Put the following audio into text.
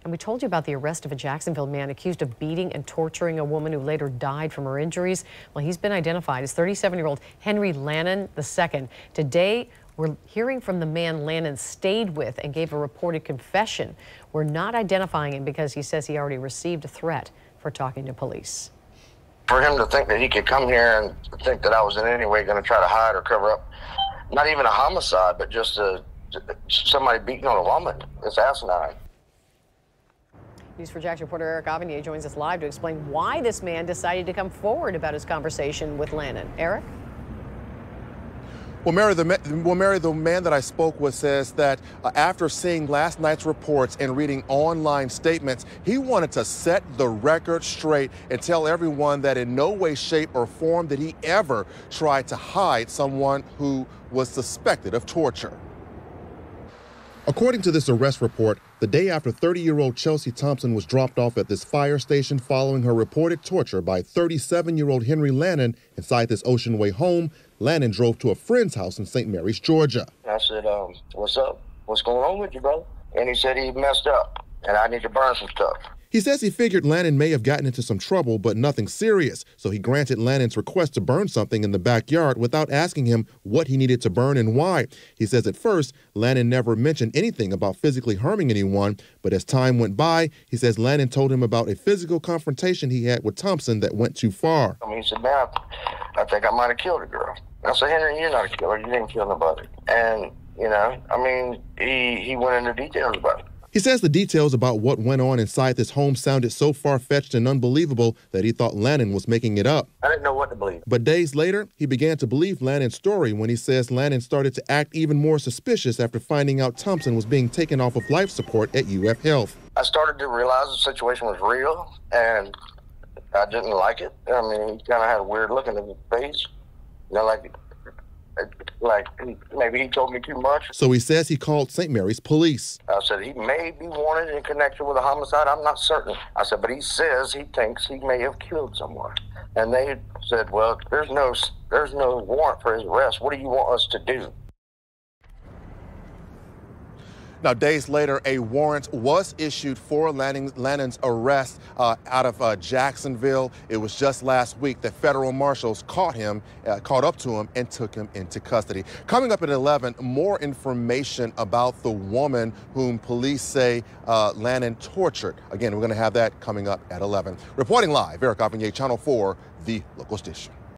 And we told you about the arrest of a Jacksonville man accused of beating and torturing a woman who later died from her injuries. Well, he's been identified as 37-year-old Henry Lannon II. Today, we're hearing from the man Lannon stayed with and gave a reported confession. We're not identifying him because he says he already received a threat for talking to police. For him to think that he could come here and think that I was in any way going to try to hide or cover up, not even a homicide, but just somebody beating on a woman, it's asinine. News4JAX reporter Eric Avanier joins us live to explain why this man decided to come forward about his conversation with Lannon. Eric? Well, Mary, the man that I spoke with says that after seeing last night's reports and reading online statements, he wanted to set the record straight and tell everyone that in no way, shape, or form did he ever try to hide someone who was suspected of torture. According to this arrest report, the day after 30-year-old Chelsea Thompson was dropped off at this fire station following her reported torture by 37-year-old Henry Lannon inside this Ocean Way home, Lannon drove to a friend's house in St. Mary's, Georgia. I said, what's up? What's going on with you, brother? And he said he messed up and I need to burn some stuff. He says he figured Lannon may have gotten into some trouble, but nothing serious, so he granted Lannon's request to burn something in the backyard without asking him what he needed to burn and why. He says at first, Lannon never mentioned anything about physically harming anyone, but as time went by, he says Lannon told him about a physical confrontation he had with Thompson that went too far. He said, man, I think I might have killed a girl. I said, Henry, you're not a killer. You didn't kill nobody. And, he went into details about it. He says the details about what went on inside this home sounded so far-fetched and unbelievable that he thought Lannon was making it up. I didn't know what to believe. But days later, he began to believe Lannon's story when he says Lannon started to act even more suspicious after finding out Thompson was being taken off of life support at UF Health. I started to realize the situation was real, and I didn't like it. He kind of had a weird look in his face, like maybe he told me too much. So he says he called St. Mary's police. I said, he may be wanted in connection with a homicide. I'm not certain. I said, but he says he thinks he may have killed someone. And they said, well, there's no warrant for his arrest. What do you want us to do? Now, days later, a warrant was issued for Lannon's arrest out of Jacksonville. It was just last week that federal marshals caught up to him and took him into custody. Coming up at 11, more information about the woman whom police say Lannon tortured. Again, we're going to have that coming up at 11. Reporting live, Eric Avanier, Channel 4, the local station.